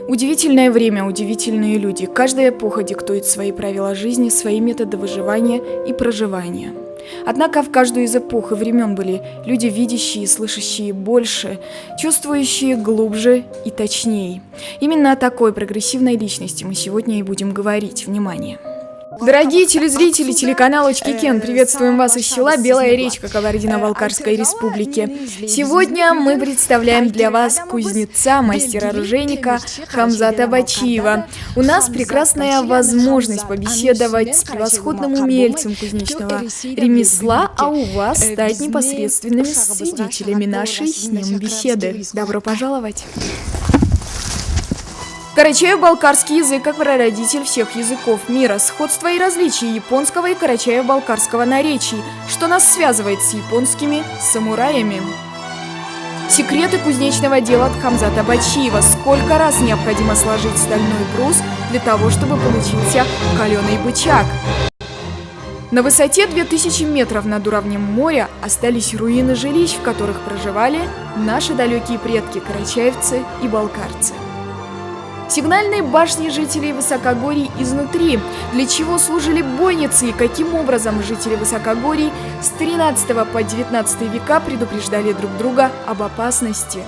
Удивительное время, удивительные люди. Каждая эпоха диктует свои правила жизни, свои методы выживания и проживания. Однако в каждую из эпох и времен были люди, видящие, слышащие больше, чувствующие глубже и точнее. Именно о такой прогрессивной личности мы сегодня и будем говорить. Внимание! Дорогие телезрители телеканала Чкикен, приветствуем вас из села Белая Речка Кабардино-Балкарской республики. Сегодня мы представляем для вас кузнеца, мастера-оружейника Хамзата Бачиева. У нас прекрасная возможность побеседовать с превосходным умельцем кузнечного ремесла, а у вас стать непосредственными свидетелями нашей с ним беседы. Добро пожаловать! Карачаево-балкарский язык как прародитель всех языков мира, сходство и различия японского и карачаево-балкарского наречий, что нас связывает с японскими самураями. Секреты кузнечного дела от Хамзата Бачиева. Сколько раз необходимо сложить стальной брус для того, чтобы получился каленый бычак? На высоте 2000 метров над уровнем моря остались руины жилищ, в которых проживали наши далекие предки карачаевцы и балкарцы. Сигнальные башни жителей высокогорий изнутри. Для чего служили бойницы и каким образом жители высокогорий с 13 по 19 века предупреждали друг друга об опасности.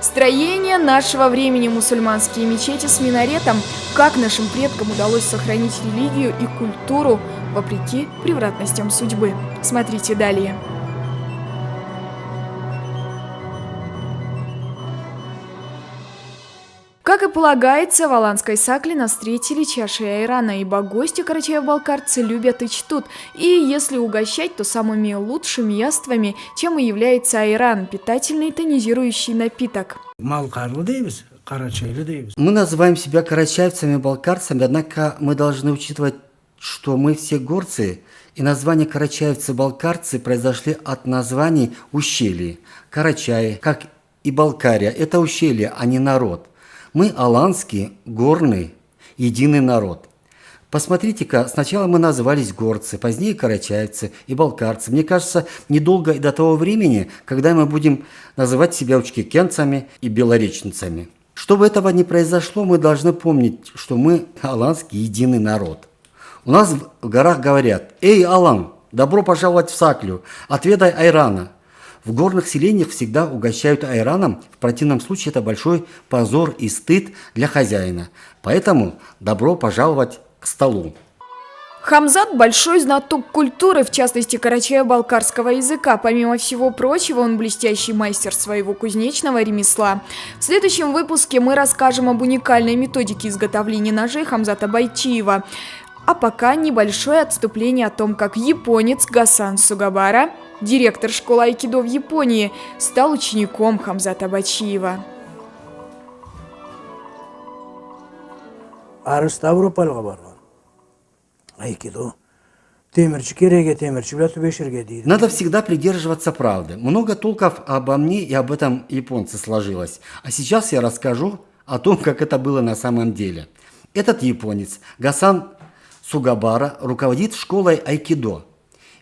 Строение нашего времени, мусульманские мечети с минаретом. Как нашим предкам удалось сохранить религию и культуру вопреки превратностям судьбы. Смотрите далее. Как и полагается, в Аланской Сакле нас встретили чашей айрана, ибо гости карачаево-балкарцы любят и чтут. И если угощать, то самыми лучшими яствами, чем и является айран, питательный тонизирующий напиток. Мы называем себя карачаевцами-балкарцами, однако мы должны учитывать, что мы все горцы, и название карачаевцы-балкарцы произошли от названий ущелий. Карачаи, как и Балкария, это ущелье, а не народ. Мы аланский, горный, единый народ. Посмотрите-ка, сначала мы назывались горцы, позднее карачаевцы и балкарцы. Мне кажется, недолго до того времени, когда мы будем называть себя учкикенцами и белореченцами. Чтобы этого не произошло, мы должны помнить, что мы аланский, единый народ. У нас в горах говорят: «Эй, Алан, добро пожаловать в Саклю, отведай айрана». В горных селениях всегда угощают айраном, в противном случае это большой позор и стыд для хозяина. Поэтому добро пожаловать к столу. Хамзат – большой знаток культуры, в частности карачаево-балкарского языка. Помимо всего прочего, он блестящий мастер своего кузнечного ремесла. В следующем выпуске мы расскажем об уникальной методике изготовления ножей Хамзата Бачиева. А пока небольшое отступление о том, как японец Гасан Сугабара, директор школы айкидо в Японии, стал учеником Хамзата Бачиева. Надо всегда придерживаться правды. Много толков обо мне и об этом японце сложилось. А сейчас я расскажу о том, как это было на самом деле. Этот японец, Гасан Сугабара, руководит школой айкидо.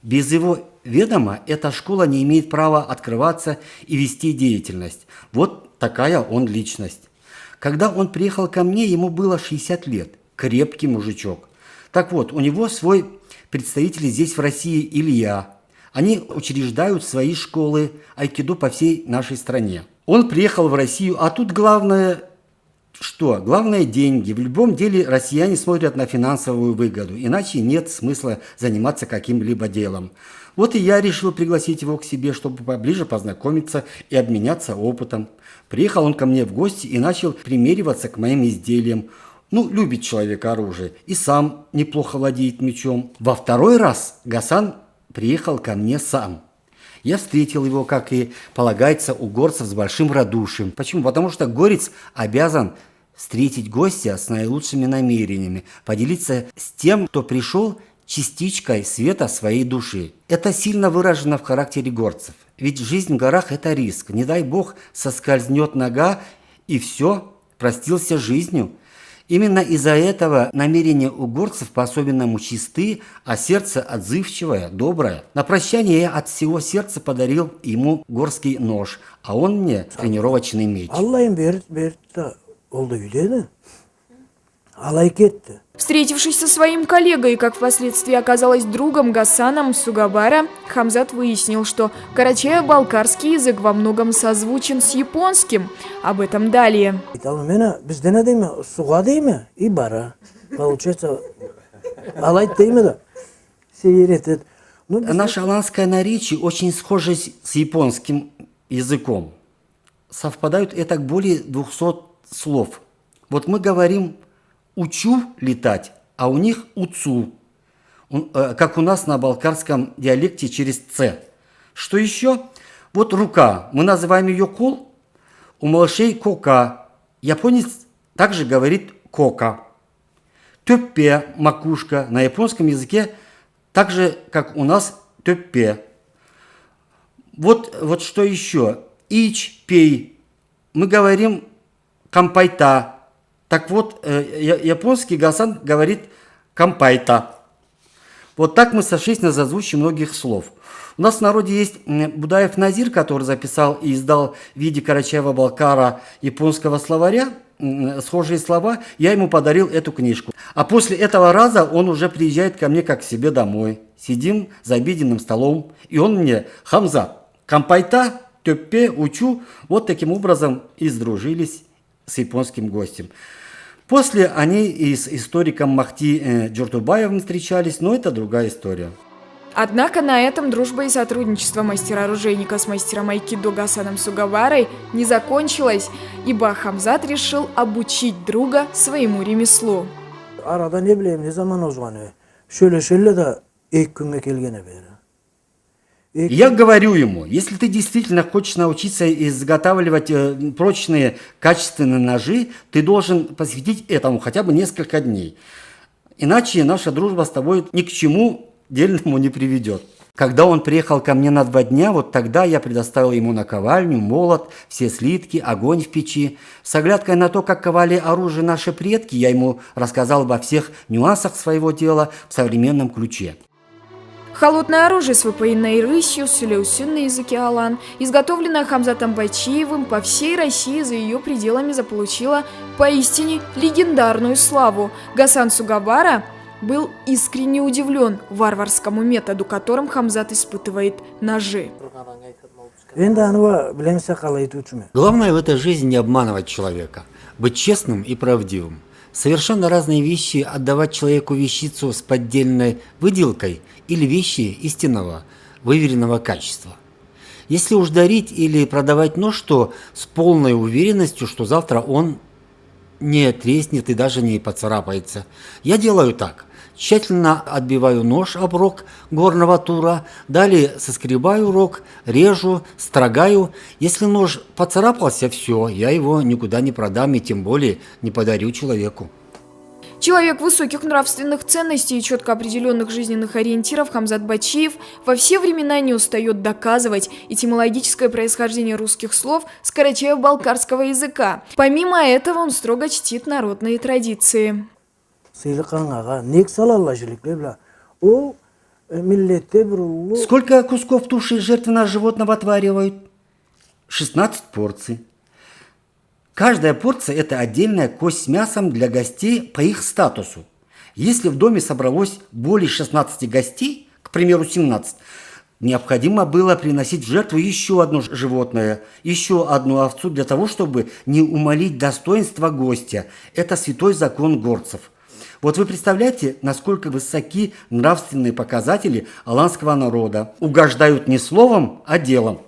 Без его ведома эта школа не имеет права открываться и вести деятельность. Вот такая он личность. Когда он приехал ко мне, ему было 60 лет. Крепкий мужичок. Так вот, у него свой представитель здесь в России Илья. Они учреждают свои школы айкидо по всей нашей стране. Он приехал в Россию, а тут главное... Что? Главное – деньги. В любом деле россияне смотрят на финансовую выгоду, иначе нет смысла заниматься каким-либо делом. Вот и я решил пригласить его к себе, чтобы поближе познакомиться и обменяться опытом. Приехал он ко мне в гости и начал примериваться к моим изделиям. Любит человек оружие и сам неплохо владеет мечом. Во второй раз Гасан приехал ко мне сам. Я встретил его, как и полагается у горцев, с большим радушием. Почему? Потому что горец обязан встретить гостя с наилучшими намерениями, поделиться с тем, кто пришел, частичкой света своей души. Это сильно выражено в характере горцев. Ведь жизнь в горах – это риск. Не дай бог соскользнет нога, и все, простился жизнью. Именно из-за этого намерения у горцев по-особенному чисты, а сердце отзывчивое, доброе. На прощание я от всего сердца подарил ему горский нож, а он мне тренировочный меч. Встретившись со своим коллегой, как впоследствии оказалось другом Гасаном Сугабара, Хамзат выяснил, что карачаево-балкарский язык во многом созвучен с японским. Об этом далее. Наше аланское наречие очень схоже с японским языком. Совпадают это более 200 слов. Вот мы говорим «учу летать», а у них «уцу», как у нас на балкарском диалекте через «ц». Что еще? Вот рука. Мы называем ее «кол», у малышей «кока». Японец также говорит «кока». Тёппе – макушка. На японском языке так же, как у нас «тёппе». Вот что еще? Ич, пей. Мы говорим «кампайта». Так вот, японский Гасан говорит «кампайта». Вот так мы сошлись на созвучии многих слов. У нас в народе есть Будаев Назир, который записал и издал в виде Карачаево-Балкара японского словаря схожие слова. Я ему подарил эту книжку. А после этого раза он уже приезжает ко мне как к себе домой. Сидим за обеденным столом, и он мне: «Хамзат, кампайта, тёппе, учу». Вот таким образом и сдружились с японским гостем. После они и с историком Махти Джортубаевым встречались, но это другая история. Однако на этом дружба и сотрудничество мастера-оружейника с мастером айкидо Гасаном Сугабарой не закончилось, ибо Хамзат решил обучить друга своему ремеслу. Я говорю ему: если ты действительно хочешь научиться изготавливать прочные, качественные ножи, ты должен посвятить этому хотя бы несколько дней. Иначе наша дружба с тобой ни к чему дельному не приведет. Когда он приехал ко мне на 2 дня, вот тогда я предоставил ему наковальню, молот, все слитки, огонь в печи. С оглядкой на то, как ковали оружие наши предки, я ему рассказал обо всех нюансах своего дела в современном ключе. Холодное оружие с выпаянной рысью, сулеусюн на языке алан, изготовленное Хамзатом Байчиевым по всей России за ее пределами, заполучило поистине легендарную славу. Гасан Сугабара был искренне удивлен варварскому методу, которым Хамзат испытывает ножи. Главное в этой жизни не обманывать человека, быть честным и правдивым. Совершенно разные вещи – отдавать человеку вещицу с поддельной выделкой или вещи истинного, выверенного качества. Если уж дарить или продавать нож, то с полной уверенностью, что завтра он не треснет и даже не поцарапается. Я делаю так. Тщательно отбиваю нож об рог горного тура, далее соскребаю рог, режу, строгаю. Если нож поцарапался, все, я его никуда не продам и тем более не подарю человеку. Человек высоких нравственных ценностей и четко определенных жизненных ориентиров Хамзат Байчиев во все времена не устает доказывать этимологическое происхождение русских слов с карачаево-балкарского языка. Помимо этого он строго чтит народные традиции. Сколько кусков туши жертвенного животного отваривают? 16 порций. Каждая порция – это отдельная кость с мясом для гостей по их статусу. Если в доме собралось более 16 гостей, к примеру 17, необходимо было приносить в жертву еще одно животное, еще одну овцу для того, чтобы не умалить достоинство гостя. Это святой закон горцев. Вот вы представляете, насколько высоки нравственные показатели аланского народа. Угождают не словом, а делом.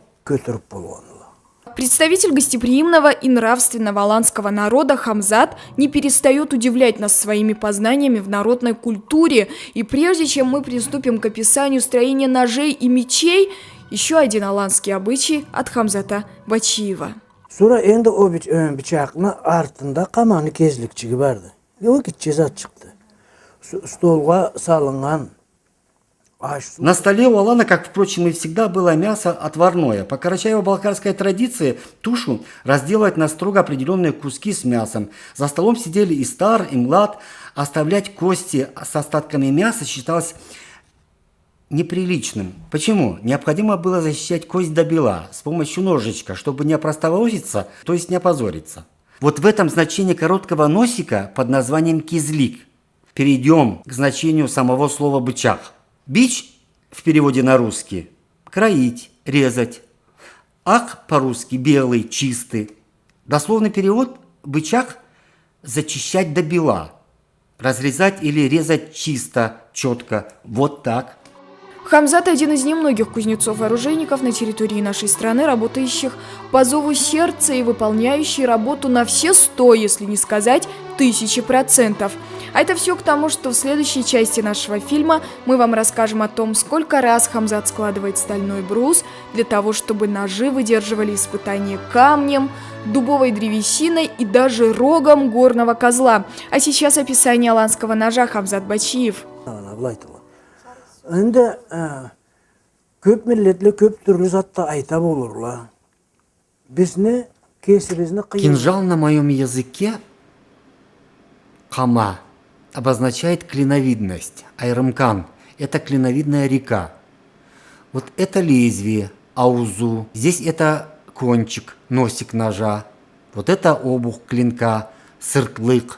Представитель гостеприимного и нравственного аланского народа Хамзат не перестает удивлять нас своими познаниями в народной культуре. И прежде чем мы приступим к описанию строения ножей и мечей, Еще один аланский обычай от Хамзата Бачиева. Sonra endi o bıçakны артында каманы кезликчиги барды. O киче зат чыкты. Столга салынган аш су. На столе у Алана, как, впрочем, и всегда, было мясо отварное. По карачаево-балкарской традиции тушу разделывать на строго определенные куски с мясом. За столом сидели и стар, и млад. Оставлять кости с остатками мяса считалось неприличным. Почему? Необходимо было защищать кость до бела с помощью ножичка, чтобы не опростоволоситься, то есть не опозориться. Вот в этом значение короткого носика под названием кизлик. Перейдем к значению самого слова бычак. Бич в переводе на русский – кроить, резать. Ак по-русски – белый, чистый. Дословный перевод – бычак – зачищать до бела. Разрезать или резать чисто, четко. Вот так. Хамзат – один из немногих кузнецов-оружейников на территории нашей страны, работающих по зову сердца и выполняющий работу на все 100, если не сказать 1000%. А это все к тому, что в следующей части нашего фильма мы вам расскажем о том, сколько раз Хамзат складывает стальной брус для того, чтобы ножи выдерживали испытания камнем, дубовой древесиной и даже рогом горного козла. А сейчас описание аланского ножа Хамзат Бачиев. Endi köp milletli köp türlü zatda ayta bolurlar. Bizni kesibimizni Кинжал на моем языке кама обозначает клиновидность. Айрымкан – это клиновидная река. Вот это лезвие, аузу. Здесь это кончик, носик ножа. Вот это обух клинка, сыртлык.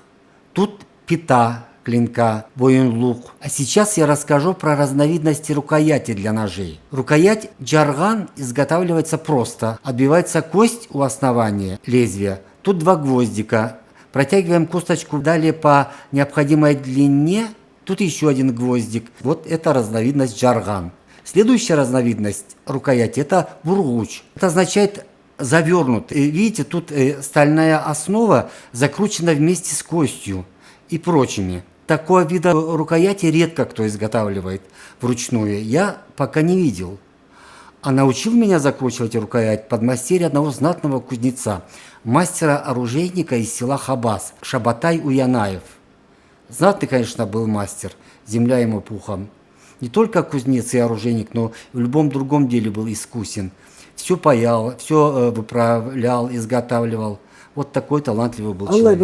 Тут пята клинка, воин-лук. А сейчас я расскажу про разновидности рукояти для ножей. Рукоять джарган изготавливается просто. Отбивается кость у основания лезвия. Тут 2 гвоздика. Протягиваем косточку далее по необходимой длине. Тут еще 1 гвоздик. Вот это разновидность джарган. Следующая разновидность рукояти – это бургуч. Это означает завернут. Видите, тут стальная основа закручена вместе с костью и прочими. Такого вида рукояти редко кто изготавливает вручную. Я пока не видел. А научил меня закручивать рукоять подмастерье одного знатного кузнеца, мастера-оружейника из села Хабас, Шабатай Уянаев. Знатный, конечно, был мастер, земля ему пухом. Не только кузнец и оружейник, но в любом другом деле был искусен. Все паял, все выправлял, изготавливал. Вот такой талантливый был человек.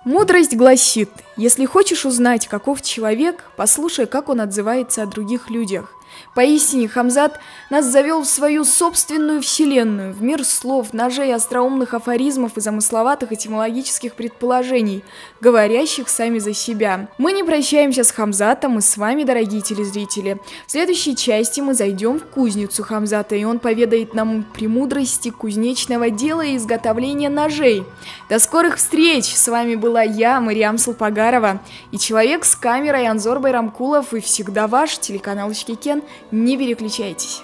Мудрость гласит, если хочешь узнать, каков человек, послушай, как он отзывается о других людях. Поистине, Хамзат нас завел в свою собственную вселенную, в мир слов, ножей, остроумных афоризмов и замысловатых этимологических предположений, говорящих сами за себя. Мы не прощаемся с Хамзатом и с вами, дорогие телезрители. В следующей части мы зайдем в кузницу Хамзата, и он поведает нам премудрости кузнечного дела и изготовления ножей. До скорых встреч! С вами была я, Мариам Салпагарова, и человек с камерой Анзор Байрамкулов, и всегда ваш телеканал Ичкикен. Не переключайтесь.